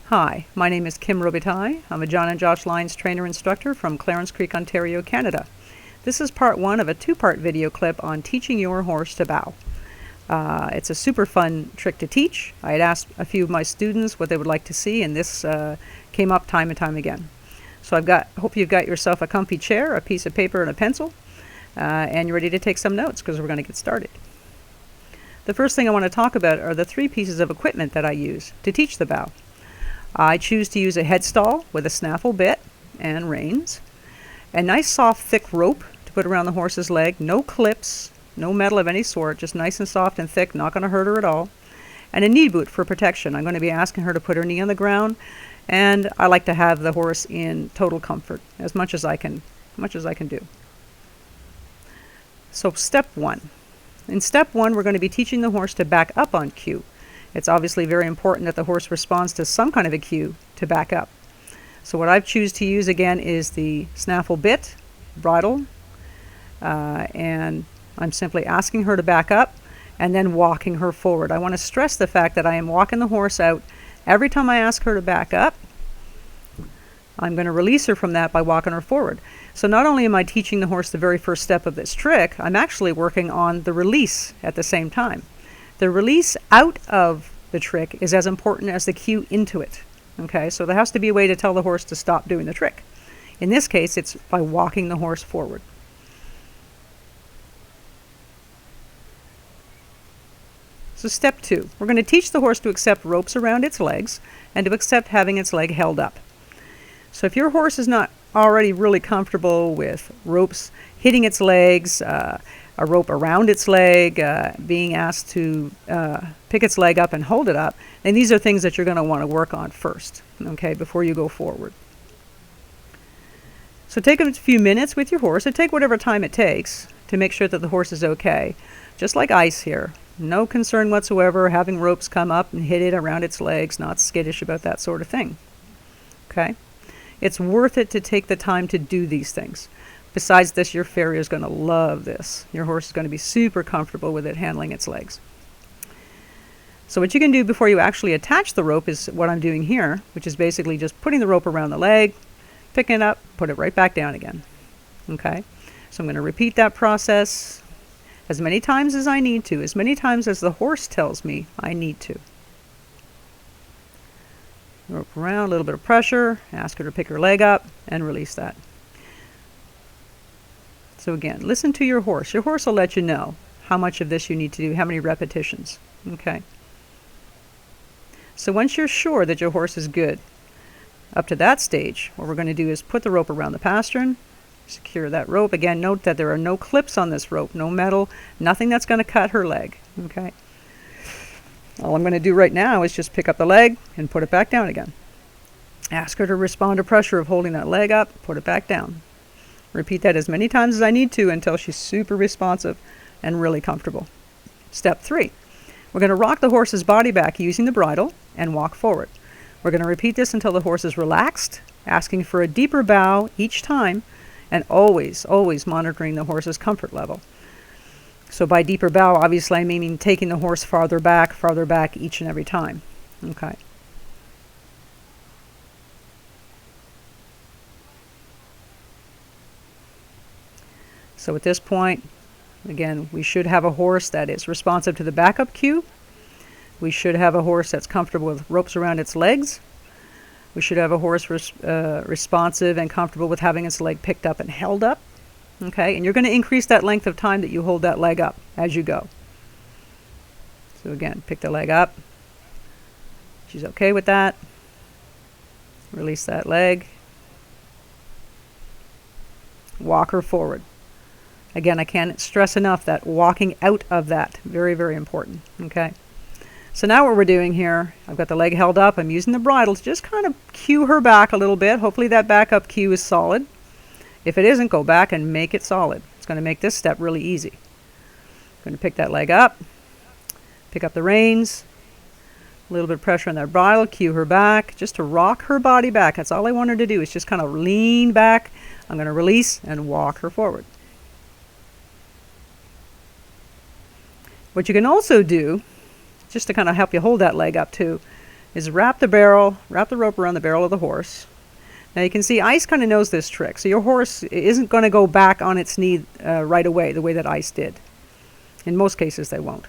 Hi, my name is Kim Robitaille. I'm a John Josh Lyons Trainer Instructor from Clarence Creek, Ontario, Canada. This is part one of a two-part video clip on teaching your horse to bow. It's a super fun trick to teach. I had asked a few of my students what they would like to see, and this came up time and time again. So hope you've got yourself a comfy chair, a piece of paper, and a pencil, and you're ready to take some notes because we're going to get started. The first thing I want to talk about are the three pieces of equipment that I use to teach the bow. I choose to use a headstall with a snaffle bit and reins, a nice soft thick rope to put around the horse's leg, no clips, no metal of any sort, just nice and soft and thick, not going to hurt her at all, and a knee boot for protection. I'm going to be asking her to put her knee on the ground, and I like to have the horse in total comfort as much as I can do. So step one. In step one, we're going to be teaching the horse to back up on cue. It's obviously very important that the horse responds to some kind of a cue to back up. So what I choose to use again is the snaffle bit, bridle, and I'm simply asking her to back up and then walking her forward. I want to stress the fact that I am walking the horse out. Every time I ask her to back up, I'm going to release her from that by walking her forward. So not only am I teaching the horse the very first step of this trick, I'm actually working on the release at the same time. The release out of the trick is as important as the cue into it. Okay, so there has to be a way to tell the horse to stop doing the trick. In this case, it's by walking the horse forward. So step two, we're going to teach the horse to accept ropes around its legs and to accept having its leg held up. So if your horse is not already really comfortable with ropes hitting its legs, a rope around its leg, being asked to pick its leg up and hold it up, and these are things that you're going to want to work on first, okay, before you go forward. So take a few minutes with your horse, or take whatever time it takes to make sure that the horse is okay. Just like ice here. No concern whatsoever having ropes come up and hit it around its legs, not skittish about that sort of thing. Okay? It's worth it to take the time to do these things. Besides this, your farrier is going to love this. Your horse is going to be super comfortable with it handling its legs. So what you can do before you actually attach the rope is what I'm doing here, which is basically just putting the rope around the leg, picking it up, put it right back down again. Okay? So I'm going to repeat that process as many times as I need to, as many times as the horse tells me I need to. Rope around, a little bit of pressure, ask her to pick her leg up, and release that. So again, listen to your horse. Your horse will let you know how much of this you need to do, how many repetitions. Okay. So once you're sure that your horse is good, up to that stage, what we're going to do is put the rope around the pastern, secure that rope. Again, note that there are no clips on this rope, no metal, nothing that's going to cut her leg. Okay. All I'm going to do right now is just pick up the leg and put it back down again. Ask her to respond to pressure of holding that leg up, put it back down. Repeat that as many times as I need to until she's super responsive and really comfortable. Step three, we're going to rock the horse's body back using the bridle and walk forward. We're going to repeat this until the horse is relaxed, asking for a deeper bow each time, and always monitoring the horse's comfort level. So by deeper bow, obviously I mean taking the horse farther back each and every time. Okay. So at this point, again, we should have a horse that is responsive to the backup cue. We should have a horse that's comfortable with ropes around its legs. We should have a horse responsive and comfortable with having its leg picked up and held up. Okay, and you're going to increase that length of time that you hold that leg up as you go. So again, pick the leg up. She's okay with that. Release that leg. Walk her forward. Again, I can't stress enough that walking out of that, very, very important. Okay. So now what we're doing here, I've got the leg held up. I'm using the bridle to just kind of cue her back a little bit. Hopefully that backup cue is solid. If it isn't, go back and make it solid. It's going to make this step really easy. I'm going to pick that leg up, pick up the reins, a little bit of pressure on that bridle, cue her back, just to rock her body back. That's all I want her to do is just kind of lean back. I'm going to release and walk her forward. What you can also do, just to kind of help you hold that leg up too, is wrap the rope around the barrel of the horse. Now you can see ice kind of knows this trick, so your horse isn't going to go back on its knee right away the way that ice did. In most cases they won't.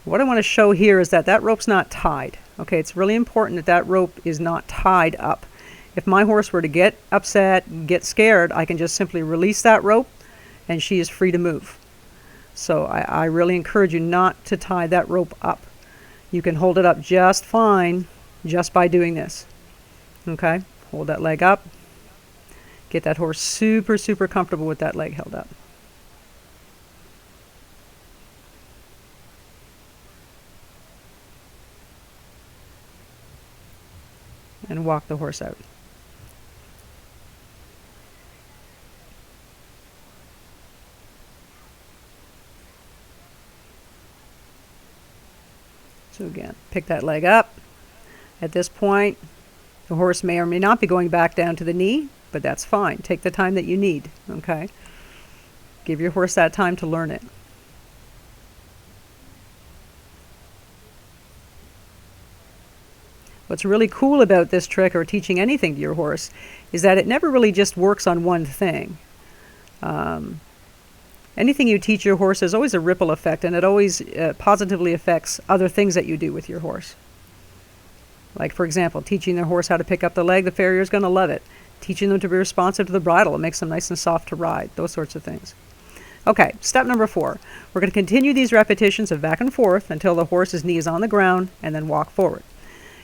What I want to show here is that that rope's not tied. Okay, it's really important that that rope is not tied up. If my horse were to get upset, get scared, I can just simply release that rope and she is free to move. So I really encourage you not to tie that rope up. You can hold it up just fine just by doing this. Okay, hold that leg up. Get that horse super, super comfortable with that leg held up. And walk the horse out. So again, pick that leg up. At this point, the horse may or may not be going back down to the knee, but that's fine. Take the time that you need, okay? Give your horse that time to learn it. What's really cool about this trick, or teaching anything to your horse, is that it never really just works on one thing. Anything you teach your horse, there's always a ripple effect, and it always positively affects other things that you do with your horse. Like, for example, teaching their horse how to pick up the leg, the farrier is going to love it. Teaching them to be responsive to the bridle, it makes them nice and soft to ride, those sorts of things. Okay, step number 4. We're going to continue these repetitions of back and forth until the horse's knee is on the ground, and then walk forward.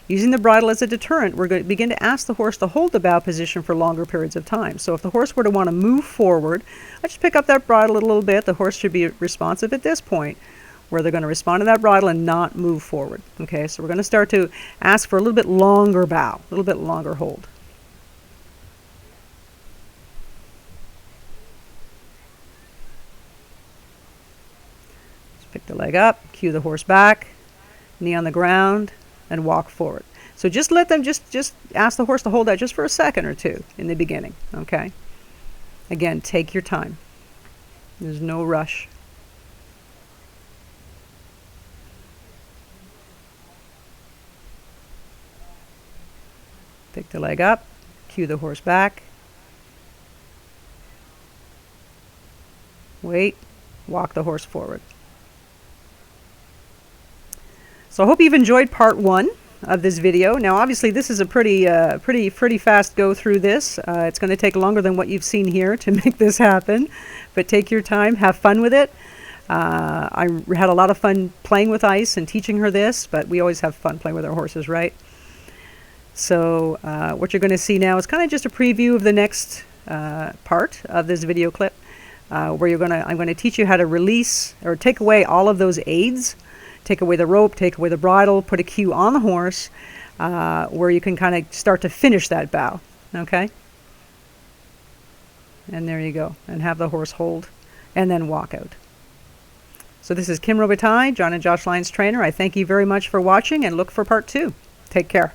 Using the bridle as a deterrent, we're going to begin to ask the horse to hold the bow position for longer periods of time. So if the horse were to want to move forward, I just pick up that bridle a little bit. The horse should be responsive at this point, where they're going to respond to that bridle and not move forward. Okay, so we're going to start to ask for a little bit longer bow, a little bit longer hold. Just pick the leg up, cue the horse back, knee on the ground, and walk forward. So just let them, just ask the horse to hold that just for a second or two in the beginning, okay? Again, take your time. There's no rush. Pick the leg up, cue the horse back. Wait, walk the horse forward. So I hope you've enjoyed part 1 of this video. Now obviously this is a pretty fast go through this. It's going to take longer than what you've seen here to make this happen, but take your time, have fun with it. I had a lot of fun playing with ice and teaching her this, but we always have fun playing with our horses, right? So what you're going to see now is kind of just a preview of the next part of this video clip, where I'm going to teach you how to release or take away all of those aids. Take away the rope, take away the bridle, put a cue on the horse, where you can kind of start to finish that bow, okay? And there you go, and have the horse hold, and then walk out. So this is Kim Robitaille, John and Josh Lyons Trainer. I thank you very much for watching, and look for part 2. Take care.